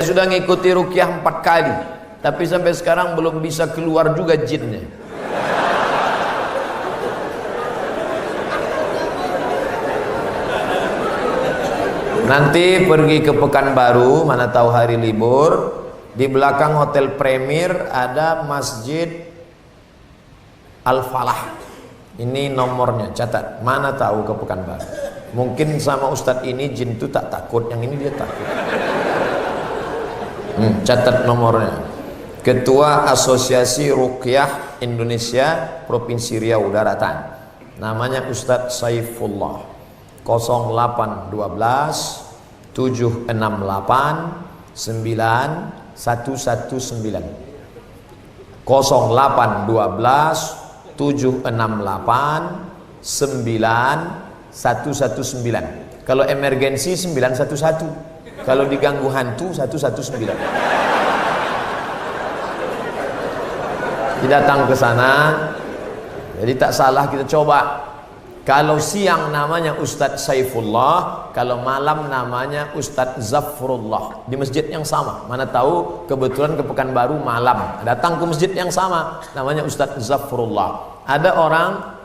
Sudah ngikuti ruqyah 4 kali, tapi sampai sekarang belum bisa keluar juga jinnya. Nanti pergi ke Pekanbaru, mana tahu hari libur, di belakang Hotel Premier ada Masjid Al-Falah. Ini nomornya, catat. Mana tahu ke Pekanbaru. Mungkin sama Ustadz ini jin itu tak takut, yang ini dia takut. Catat nomornya. Ketua Asosiasi Ruqyah Indonesia Provinsi Riau Daratan. Namanya Ustadz Saifullah. 0812 768 9119. 0812 768 9119. Kalau emergensi 911. Kalau diganggu hantu 119. Datang ke sana. Jadi tak salah kita coba. Kalau siang namanya Ustadz Saifullah, kalau malam namanya Ustadz Zafrullah, di masjid yang sama. Mana tahu kebetulan ke Pekanbaru malam, datang ke masjid yang sama, namanya Ustadz Zafrullah. Ada orang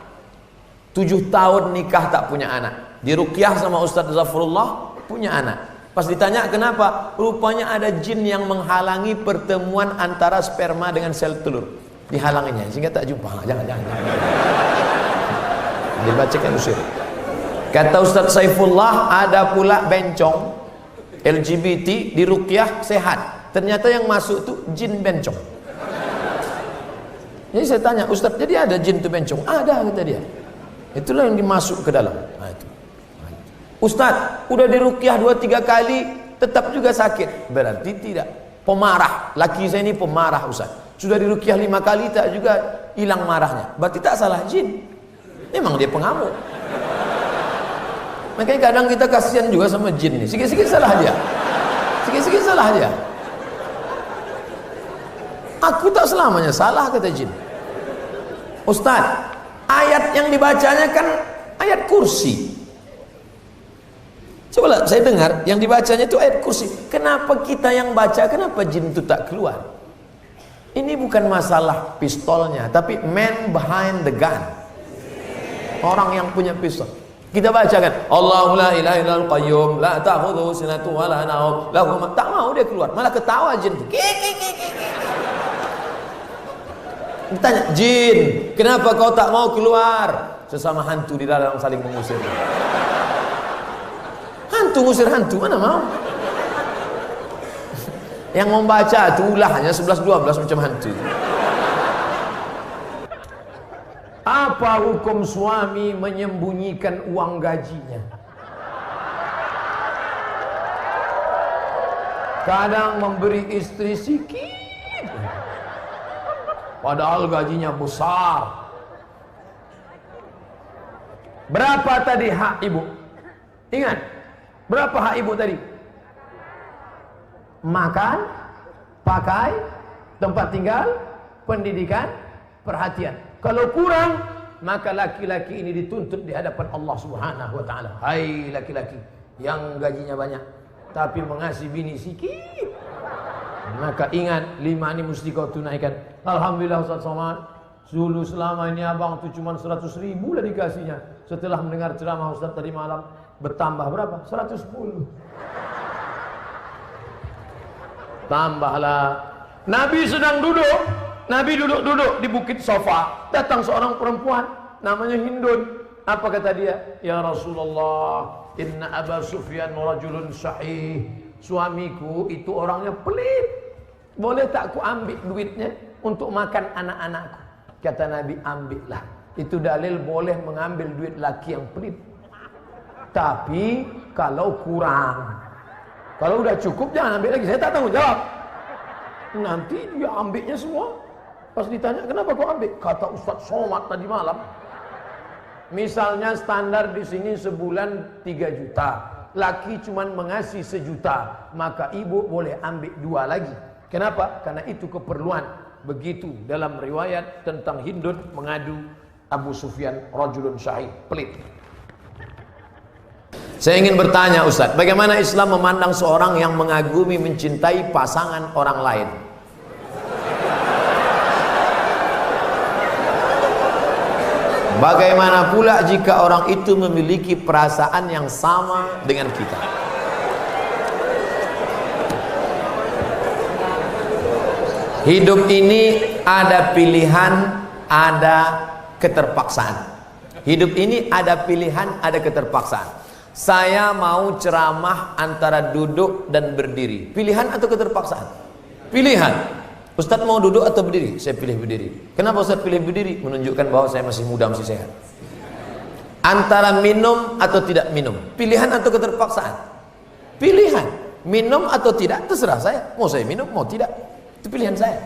7 tahun nikah tak punya anak, di ruqyah sama Ustadz Zafrullah, punya anak. Pas ditanya kenapa, rupanya ada jin yang menghalangi pertemuan antara sperma dengan sel telur, dihalanginya sehingga tak jumpa. Jangan. Dibacakan usir. Kata Ustadz Saifullah, ada pula bencong LGBT di ruqyah sehat. Ternyata yang masuk tuh jin bencong. Jadi saya tanya, Ustadz, jadi ada jin tuh bencong? Ada, kata dia. Itulah yang dimasuk ke dalam. Nah, itu. Ustadz, udah di ruqyah 2-3 kali tetap juga sakit. Berarti tidak. Pemarah. Laki saya ini pemarah, Ustadz. Sudah di ruqyah 5 kali tak juga hilang marahnya. Berarti tak salah jin. Memang dia pengamuk. Makanya kadang kita kasihan juga sama jin nih. Sikit-sikit salah dia. Sikit-sikit salah dia. Aku tak selamanya salah, kata jin. Ustadz, ayat yang dibacanya kan ayat kursi. Coba saya dengar yang dibacanya itu ayat kursi. Kenapa kita yang baca, kenapa jin itu tak keluar? Ini bukan masalah pistolnya, tapi man behind the gun. Orang yang punya pistol. Kita bacakan Allahu la ilaha illal qayyum la ta'khudhuhu sinatun wa la nawm lahu ma. Tak mau dia keluar, malah ketawa jin. Ditanya, jin, kenapa kau tak mau keluar? Sesama hantu di dalam saling mengusir. Hantu ngusir hantu, mana mau? Yang membaca itu ulahnya 11-12 macam hantu. Apa hukum suami menyembunyikan uang gajinya? Kadang memberi istri sikit, padahal gajinya besar. Berapa tadi hak ibu? Ingat, berapa hak ibu tadi? Makan, pakai, tempat tinggal, pendidikan, perhatian. Kalau kurang, maka laki-laki ini dituntut di hadapan Allah Subhanahu wa taala. Hai laki-laki yang gajinya banyak tapi mengasihi bini sikit, maka ingat 5 ini mesti kau tunaikan. Alhamdulillah Ustaz Somad, dulu selama ini abang tuh cuma 100.000 lah dikasihnya. Setelah mendengar ceramah Ustaz tadi malam, bertambah berapa? 110. Tambahlah. Nabi sedang duduk. Nabi duduk-duduk di bukit sofa. Datang seorang perempuan namanya Hindun. Apa kata dia? Ya Rasulullah, inna Aba Sufyan rajulun sahih. Suamiku itu orangnya pelit. Boleh tak ku ambil duitnya untuk makan anak-anakku? Kata Nabi, ambillah. Itu dalil boleh mengambil duit laki yang pelit. Tapi kalau kurang, kalau udah cukup jangan ambil lagi. Saya tak tanggung jawab. Nanti dia ambilnya semua. Pas ditanya, kenapa kau ambil? Kata Ustaz Somad tadi malam. Misalnya standar di sini sebulan 3 juta. Laki cuman mengasih 1 juta. Maka ibu boleh ambil 2 lagi. Kenapa? Karena itu keperluan. Begitu dalam riwayat tentang Hindun mengadu Abu Sufyan rajulun syahid, pelit. Saya ingin bertanya Ustadz, bagaimana Islam memandang seorang yang mengagumi, mencintai pasangan orang lain? Bagaimana pula jika orang itu memiliki perasaan yang sama dengan kita? Hidup ini ada pilihan, ada keterpaksaan. Hidup ini ada pilihan, ada keterpaksaan. Saya mau ceramah antara duduk dan berdiri. Pilihan atau keterpaksaan? Pilihan. Ustadz mau duduk atau berdiri? Saya pilih berdiri. Kenapa Ustadz pilih berdiri? Menunjukkan bahwa saya masih muda, masih sehat. Antara minum atau tidak minum. Pilihan atau keterpaksaan? Pilihan. Minum atau tidak, terserah saya. Mau saya minum, mau tidak. Itu pilihan saya.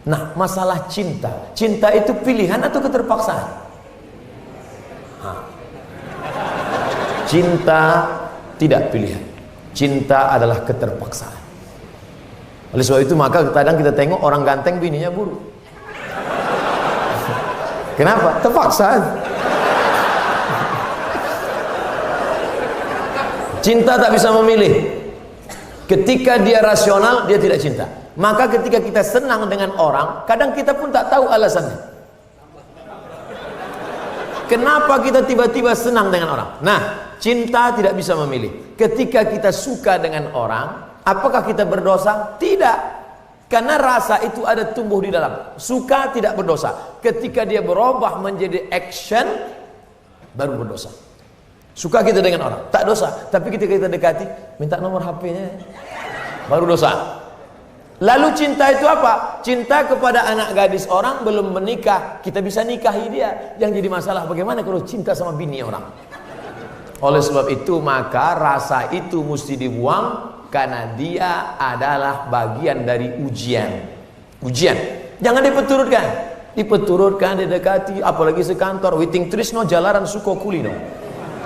Nah, masalah cinta. Cinta itu pilihan atau keterpaksaan? Cinta tidak pilihan. Cinta adalah keterpaksaan. Oleh sebab itu maka kadang kita tengok orang ganteng bininya buruk. Kenapa? Terpaksa. Cinta tak bisa memilih. Ketika dia rasional, dia tidak cinta. Maka ketika kita senang dengan orang, kadang kita pun tak tahu alasannya. Kenapa kita tiba-tiba senang dengan orang? Nah, cinta tidak bisa memilih. Ketika kita suka dengan orang, apakah kita berdosa? Tidak. Karena rasa itu ada tumbuh di dalam. Suka tidak berdosa. Ketika dia berubah menjadi action, baru berdosa. Suka kita dengan orang, tak dosa. Tapi ketika kita dekati, minta nomor HP-nya, baru dosa. Lalu cinta itu apa? Cinta kepada anak gadis orang belum menikah, kita bisa nikahi dia. Yang jadi masalah bagaimana kalau cinta sama bini orang? Oleh sebab itu maka rasa itu mesti dibuang, karena dia adalah bagian dari ujian. Ujian. Jangan dipeturutkan. Dipeturutkan, didekati, apalagi sekantor. Witing trisno jalaran suko kulino.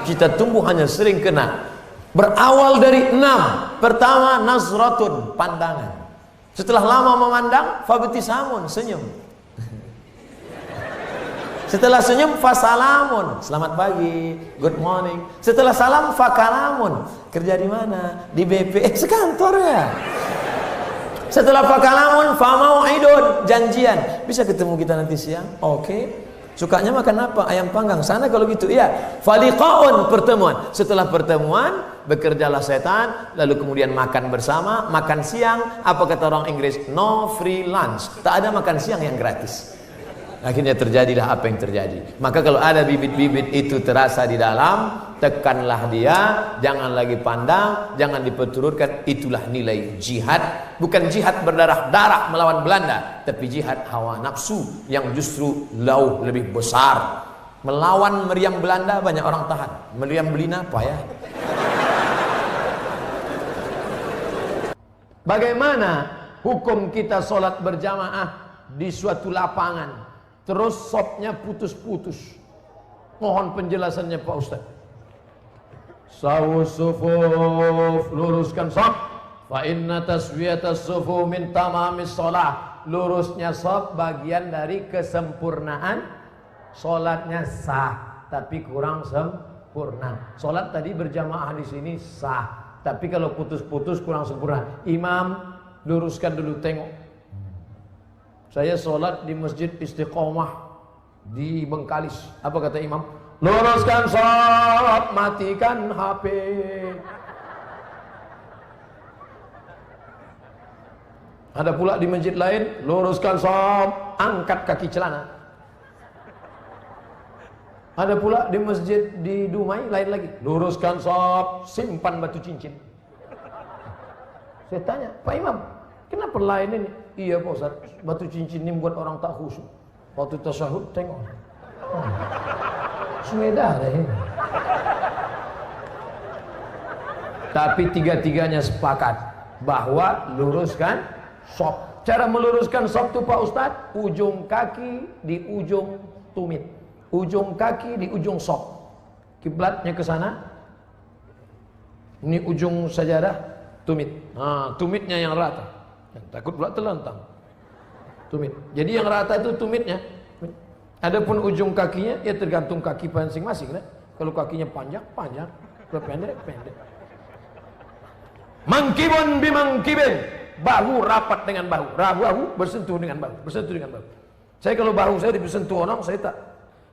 Kita tumbuh hanya sering kena. Berawal dari 6. Pertama, nazratun, pandangan. Setelah lama memandang, fabtisamun, senyum. Setelah senyum, fasalamun, selamat pagi, good morning. Setelah salam, fakalamun, kerja di mana? Di BP, sekantor ya. Setelah fakalamun, famau'idun, janjian. Bisa ketemu kita nanti siang? Oke. Sukanya makan apa? Ayam panggang. Sana kalau gitu, iya. Faliqaun, pertemuan. Setelah pertemuan, bekerjalah setan, lalu kemudian makan bersama, makan siang. Apa kata orang Inggris? No free lunch. Tak ada makan siang yang gratis. Akhirnya terjadilah apa yang terjadi. Maka kalau ada bibit-bibit itu terasa di dalam, tekanlah dia, jangan lagi pandang, jangan diperturutkan. Itulah nilai jihad. Bukan jihad berdarah-darah melawan Belanda, tapi jihad hawa nafsu yang justru jauh lebih besar. Melawan meriam Belanda banyak orang tahan. Meriam Belina apa ya? Bagaimana hukum kita sholat berjamaah di suatu lapangan, terus sopnya putus-putus? Mohon penjelasannya Pak Ustaz. Sawu sufuf, luruskan sop. Fa inna taswiyatas sufu min tamamis sholah. Lurusnya sop bagian dari kesempurnaan. Sholatnya sah, tapi kurang sempurna. Sholat tadi berjamaah di sini sah. Tapi kalau putus-putus kurang sempurna. Imam, luruskan dulu, tengok. Saya sholat di Masjid Istiqomah di Bengkalis. Apa kata imam? Luruskan sholat, matikan HP. Ada pula di masjid lain, luruskan sholat, angkat kaki celana. Ada pula di masjid di Dumai lain lagi, luruskan sholat, simpan batu cincin. Saya tanya, Pak Imam, kenapa lain ini? Iya Pak Ustaz, batu cincin ini buat orang tak khusyuk. Waktu tasyahud tengok, sudah deh. Tapi tiga-tiganya sepakat bahwa luruskan sop. Cara meluruskan sop itu Pak Ustaz, ujung kaki di ujung tumit. Ujung kaki di ujung sop. Kiblatnya ke sana. Ini ujung sajadah, tumit. Nah, tumitnya yang rata. Takut pula terlentang. Tumit. Jadi yang rata itu tumitnya. Adapun ujung kakinya ya tergantung kaki masing-masing, kan? Kalau kakinya panjang, panjang. Kalau pendek, pendek. Mangkibun bimangkibin. Bahu rapat dengan bahu. Bahu bersentuh dengan bahu. Bersentuh dengan bahu. Saya kalau bahu saya disentuh orang, saya tak.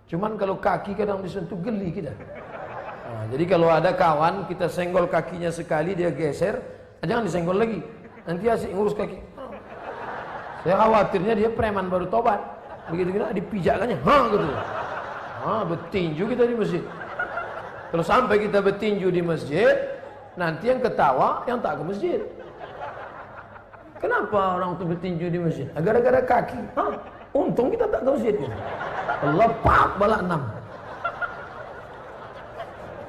Cuman kalau kaki kadang disentuh, geli kita. Nah, jadi kalau ada kawan, kita senggol kakinya sekali, dia geser, jangan disenggol lagi. Nanti asik ngurus kaki. Saya khawatirnya dia preman baru tobat. Begitu kita dipijakkannya, gitu. Bertinju kita di masjid. Kalau sampai kita bertinju di masjid, nanti yang ketawa yang tak ke masjid. Kenapa orang itu bertinju di masjid? Gara-gara kaki. Untung kita tak ke masjid. Allah pak balak 6.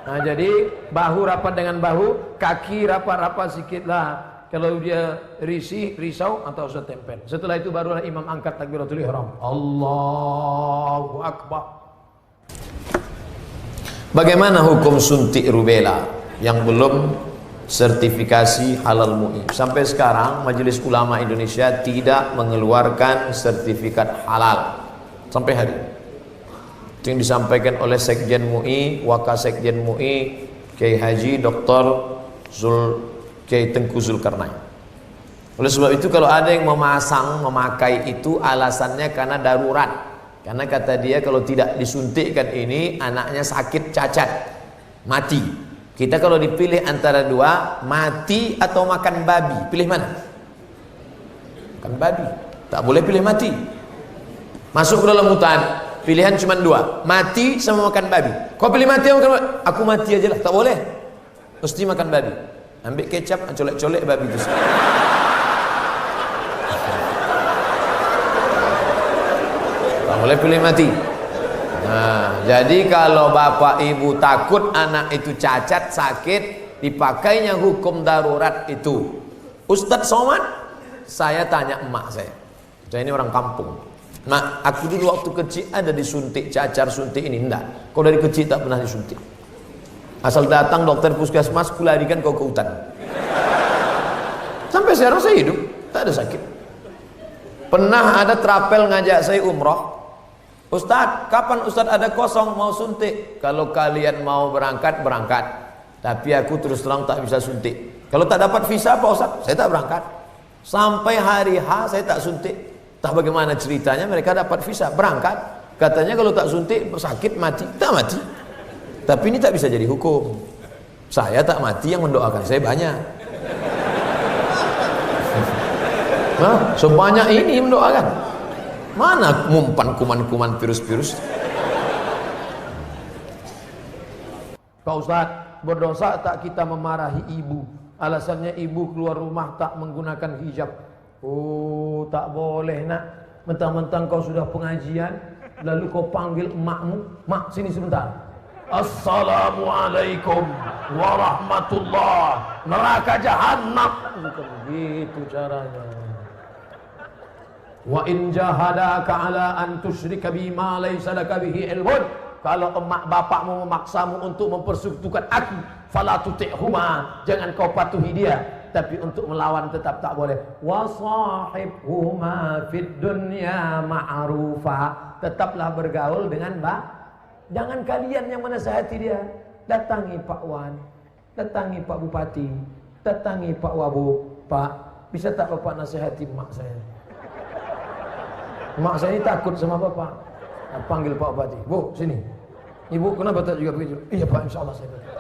Nah jadi bahu rapat dengan bahu, kaki rapat-rapat sedikit lah. Kalau dia risau atau usah tempel. Setelah itu barulah imam angkat takbiratul ihram. Allahu Akbar. Bagaimana hukum suntik rubella yang belum sertifikasi halal MUI? Sampai sekarang Majelis Ulama Indonesia tidak mengeluarkan sertifikat halal sampai hari ini. Itu yang disampaikan oleh Sekjen MUI, Wakasekjen MUI, Kiai Haji Dr. Kiai Tengku Zulkarnain. Oleh sebab itu kalau ada yang memakai itu alasannya karena darurat. Karena kata dia kalau tidak disuntikkan ini anaknya sakit cacat, mati. Kita kalau dipilih antara dua, mati atau makan babi, pilih mana? Makan babi. Tak boleh pilih mati. Masuk ke dalam hutan, pilihan cuma dua, mati sama makan babi. Kau pilih mati atau makan babi? Aku mati aja lah, tak boleh. Mesti makan babi. Ambil kecap, colek-colek babi itu. Tak boleh pilih mati. Nah, jadi kalau bapak ibu takut anak itu cacat, sakit, dipakainya hukum darurat itu. Ustadz Somad, saya tanya emak saya ini orang kampung. Mak, aku dulu waktu kecil ada disuntik cacar, suntik ini. Enggak, kau dari kecil tak pernah disuntik. Asal datang dokter puskesmas, kularikan kau ke hutan. Sampai sekarang saya hidup, tak ada sakit. Pernah ada trapel ngajak saya umroh. Ustadz, kapan Ustadz ada kosong mau suntik? Kalau kalian mau berangkat, berangkat. Tapi aku terus terang tak bisa suntik. Kalau tak dapat visa Pak Ustadz, saya tak berangkat. Sampai hari H saya tak suntik. Tak bagaimana ceritanya mereka dapat visa, berangkat. Katanya kalau tak suntik sakit mati. Tak mati. Tapi ini tak bisa jadi hukum. Saya tak mati, yang mendoakan saya banyak. Nah, sebanyak ini mendoakan. Mana ngumpan kuman-kuman virus-virus? Pak Ustadz, berdosa tak kita memarahi ibu? Alasannya ibu keluar rumah tak menggunakan hijab. Oh, tak boleh nak. Mentang-mentang kau sudah pengajian, lalu kau panggil emakmu, mak sini sebentar. Assalamualaikum warahmatullah, neraka jahanam. Bukan begitu caranya. Wa in jahadaka ala an tusyrika bima laysa laka bihi ilmun. Kalau emak bapakmu memaksamu untuk mempersekutukan aku, fala tuti'huma, jangan kau patuhi dia. Tapi untuk melawan tetap tak boleh. Wa sahibhuma fid dunya ma'rufa, tetaplah bergaul dengan jangan kalian yang menasihati dia. Datangi Pak Wan, datangi Pak Bupati, datangi Pak Wabub. Pak, bisa tak Bapak nasihati mak saya? Mak saya ini takut sama bapak. Nah, panggil Pak Bupati, Bu sini. Ibu kenapa tak juga begitu? Iya Pak, insya Allah saya begitu.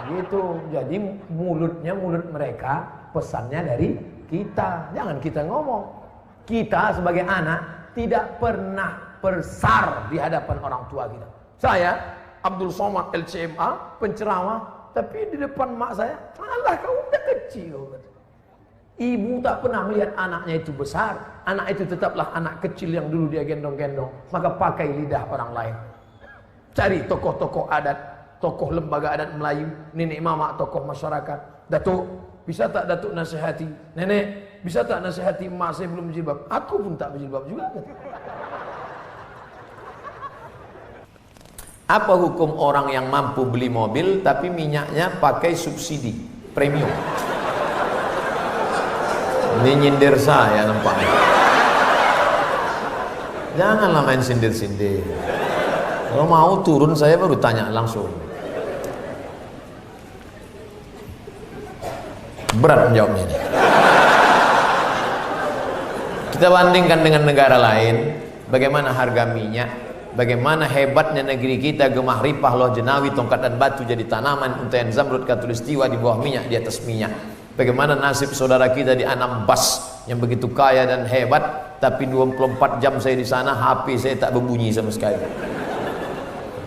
Gitu. Jadi mulutnya mulut mereka, pesannya dari kita. Jangan kita ngomong. Kita sebagai anak tidak pernah bersar di hadapan orang tua kita. Saya Abdul Somad LCMA, penceramah, tapi di depan mak saya, alah kau udah kecil. Ibu tak pernah melihat anaknya itu besar. Anak itu tetaplah anak kecil yang dulu dia gendong-gendong. Maka pakai lidah orang lain. Cari tokoh-tokoh adat, tokoh lembaga adat Melayu, nenek mama, tokoh masyarakat. Datuk, bisa tak Datuk nasihati? Nenek, bisa tak nasihati emak saya belum berjilbab? Aku pun tak berjilbab juga. Apa hukum orang yang mampu beli mobil tapi minyaknya pakai subsidi premium? Ini nyindir saya nampaknya. Janganlah main sindir-sindir. Kalau mau turun saya baru tanya langsung. Berat menjawabnya ini. Kita bandingkan dengan negara lain, bagaimana harga minyak, bagaimana hebatnya negeri kita, gemah ripah, loh jenawi, tongkat dan batu jadi tanaman, untayan zamrud, katulistiwa di bawah minyak, di atas minyak. Bagaimana nasib saudara kita di Anambas yang begitu kaya dan hebat, tapi 24 jam saya di sana, HP saya tak berbunyi sama sekali.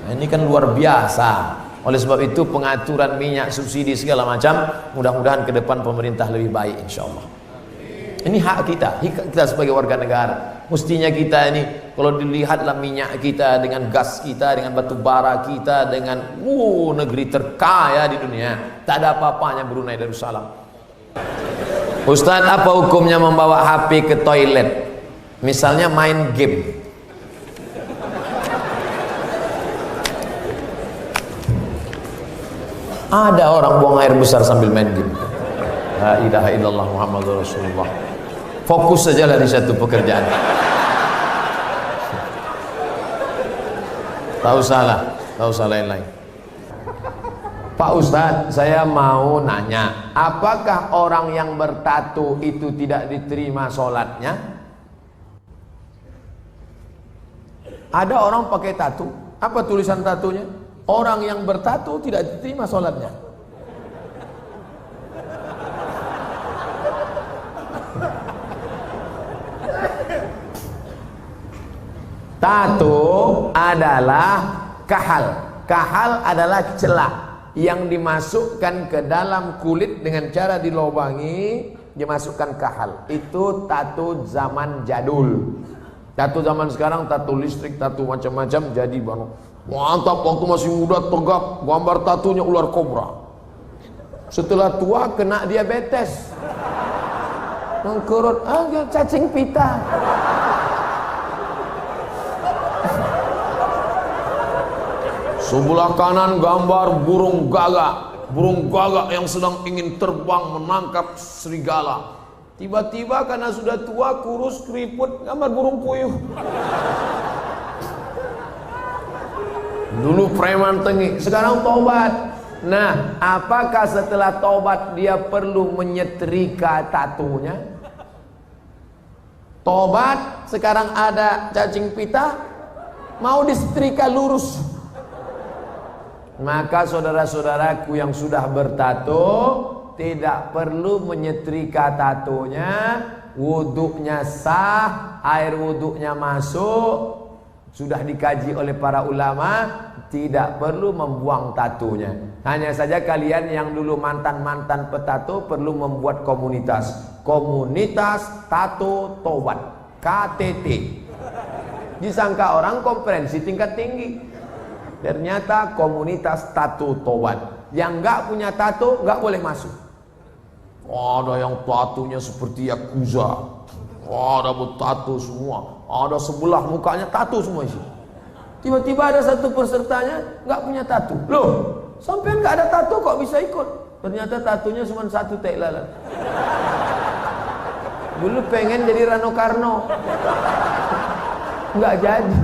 Nah, ini kan luar biasa. Oleh sebab itu pengaturan minyak, subsidi segala macam, mudah-mudahan ke depan pemerintah lebih baik insyaallah. Ini hak kita sebagai warga negara. Mestinya kita ini kalau dilihatlah minyak kita dengan gas kita, dengan batu bara kita, dengan negeri terkaya di dunia, tak ada apa-apanya Brunei Darussalam. Ustaz, apa hukumnya membawa HP ke toilet? Misalnya main game. Ada orang buang air besar sambil main game. La ilaha illallah Muhammadur Rasulullah. Fokus sajalah di satu pekerjaan. Tahu salah lain-lain. Pak Ustadz, saya mau nanya, apakah orang yang bertato itu tidak diterima sholatnya? Ada orang pakai tato, apa tulisan tatonya? Orang yang bertato tidak diterima sholatnya. Tato adalah kahal. Kahal adalah celah yang dimasukkan ke dalam kulit dengan cara dilobangi, dimasukkan kahal. Itu tato zaman jadul. Tato zaman sekarang tato listrik, tato macam-macam jadi banget. Mantap, waktu masih muda tegap, gambar tatunya ular kobra. Setelah tua kena diabetes, mengkerut, cacing pita. Sebelah kanan gambar burung gagak yang sedang ingin terbang menangkap serigala. Tiba-tiba karena sudah tua, kurus, keriput, gambar burung puyuh. Dulu preman tengik, sekarang tobat. Nah, apakah setelah tobat dia perlu menyetrika tatunya? Tobat, sekarang ada cacing pita, mau disetrika lurus. Maka saudara-saudaraku yang sudah bertato tidak perlu menyetrika tatonya, wuduknya sah, air wuduknya masuk. Sudah dikaji oleh para ulama, tidak perlu membuang tatonya. Hanya saja kalian yang dulu mantan-mantan petato perlu membuat komunitas. Komunitas Tato Tobat, KTT. Disangka orang konferensi tingkat tinggi. Ternyata komunitas Tato Tobat. Yang nggak punya tato nggak boleh masuk. Ada yang tatonya seperti Yakuza. Ada bertato semua. Ada sebelah mukanya tato semua isi. Tiba-tiba ada satu pesertanya nggak punya tato. Loh, sampai nggak ada tato kok bisa ikut? Ternyata tatonya cuma satu tai lalat. Dulu pengen jadi Rano Karno, nggak jadi.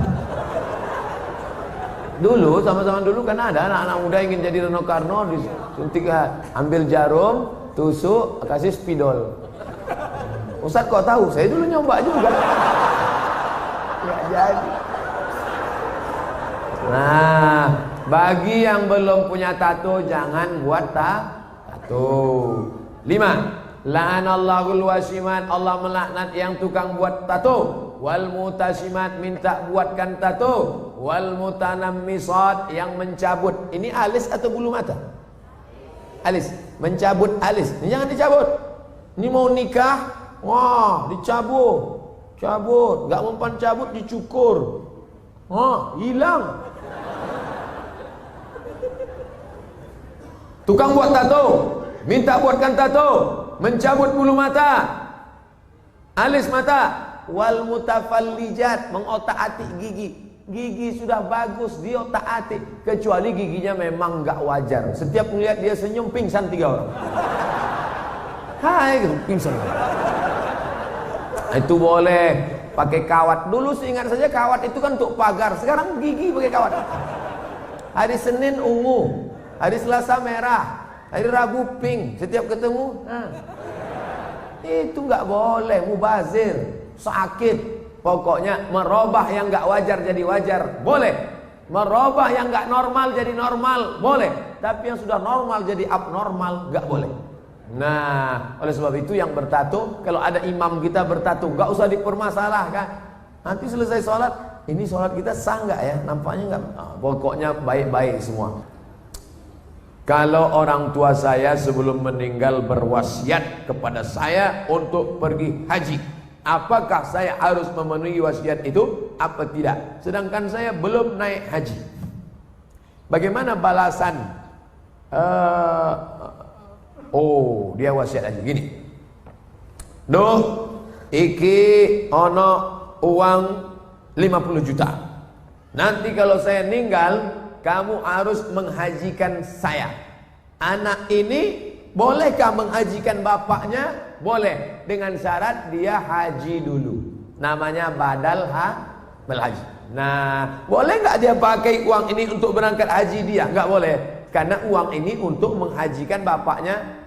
Dulu sama-sama dulu kan ada anak-anak muda ingin jadi Rano Karno, disuntik, ambil jarum, tusuk, kasih spidol. Ustaz kok tahu? Saya dulu nyoba juga. Nggak jadi. Nah, bagi yang belum punya tato jangan buat tato. 5. La'anallahul wasimat, Allah melaknat yang tukang buat tato. Wal mutasimat, minta buatkan tato. Wal mutanammisat, yang mencabut. Ini alis atau bulu mata? Alis, mencabut alis. Ini jangan dicabut. Ini mau nikah, wah, dicabut, cabut, nggak mempan cabut dicukur, wah, hilang. Tukang buat tato, minta buatkan tato, mencabut bulu mata, alis mata. Wal mutafallijat, mengotak-atik gigi. Gigi sudah bagus, dia otak-atik, kecuali giginya memang nggak wajar. Setiap melihat dia senyum pingsan 3 orang. Hai, gitu, pingsan. Itu boleh pakai kawat. Dulu seingat saja kawat itu kan untuk pagar. Sekarang gigi pakai kawat. Hari Senin ungu, hari Selasa merah, hari Rabu pink. Setiap ketemu, itu nggak boleh. Mubazir, sakit. Pokoknya merubah yang nggak wajar jadi wajar, boleh. Merubah yang nggak normal jadi normal, boleh. Tapi yang sudah normal jadi abnormal, nggak boleh. Nah, oleh sebab itu yang bertato, kalau ada imam kita bertato, nggak usah dipermasalahkan. Nanti selesai sholat, ini sholat kita sah nggak ya? Nampaknya nggak. Pokoknya baik-baik semua. Kalau orang tua saya sebelum meninggal berwasiat kepada saya untuk pergi haji, apakah saya harus memenuhi wasiat itu apa tidak? Sedangkan saya belum naik haji. Bagaimana balasan? Dia wasiat aja gini. Duh, iki ono uang 50 juta. Nanti kalau saya meninggal, kamu harus menghajikan saya. Anak ini bolehkah menghajikan bapaknya? Boleh, dengan syarat dia haji dulu. Namanya badal haji. Nah, boleh nggak dia pakai uang ini untuk berangkat haji dia? Nggak boleh, karena uang ini untuk menghajikan bapaknya.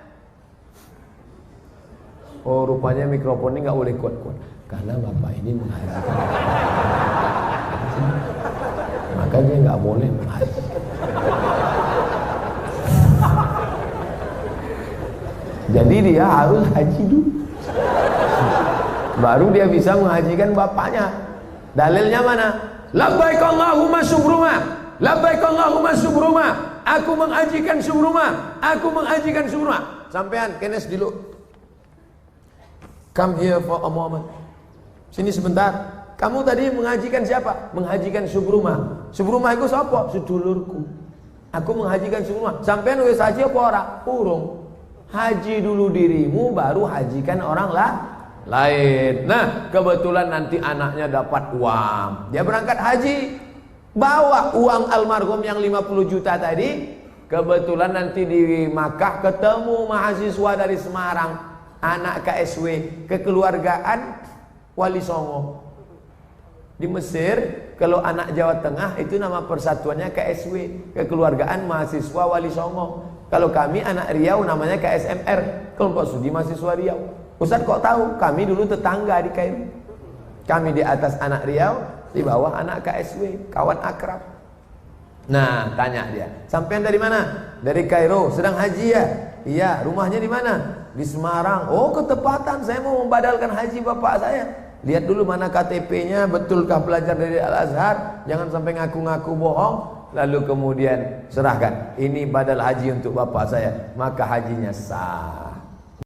Oh, rupanya mikrofon ini nggak boleh kuat-kuat, karena bapak ini menghajikan. Makanya nggak boleh menghaji. Jadi dia harus haji dulu, baru dia bisa menghajikan bapaknya. Dalilnya mana? Labbaik Allahumma syukruma, labbaik Allahumma syukruma. Aku menghajikan syukruma, aku menghajikan syukruma. Sampean kenes dulu. Come here for a moment. Sini sebentar. Kamu tadi menghajikan siapa? Menghajikan syukruma. Syukruma itu siapa? Sedulurku. Aku menghajikan syukruma. Sampean wis haji apa ora? Urung. Haji dulu dirimu, baru hajikan orang lain. Nah, kebetulan nanti anaknya dapat uang, dia berangkat haji, bawa uang almarhum yang 50 juta tadi. Kebetulan nanti di Makkah ketemu mahasiswa dari Semarang, anak KSW, kekeluargaan Wali Songo. Di Mesir, kalau anak Jawa Tengah itu nama persatuannya KSW, kekeluargaan mahasiswa Wali Songo. Kalau kami anak Riau namanya KSMR, kelompok studi mahasiswa Riau. Ustaz kok tahu? Kami dulu tetangga di Kairo. Kami di atas anak Riau, di bawah anak KSW, kawan akrab. Nah, tanya dia, sampean dari mana? Dari Kairo, sedang haji ya? Iya, rumahnya di mana? Di Semarang. Oh, ketepatan, saya mau membadalkan haji bapak saya. Lihat dulu mana KTP-nya, betulkah belajar dari Al-Azhar? Jangan sampai ngaku-ngaku bohong. Lalu kemudian serahkan, ini badal haji untuk bapak saya, maka hajinya sah.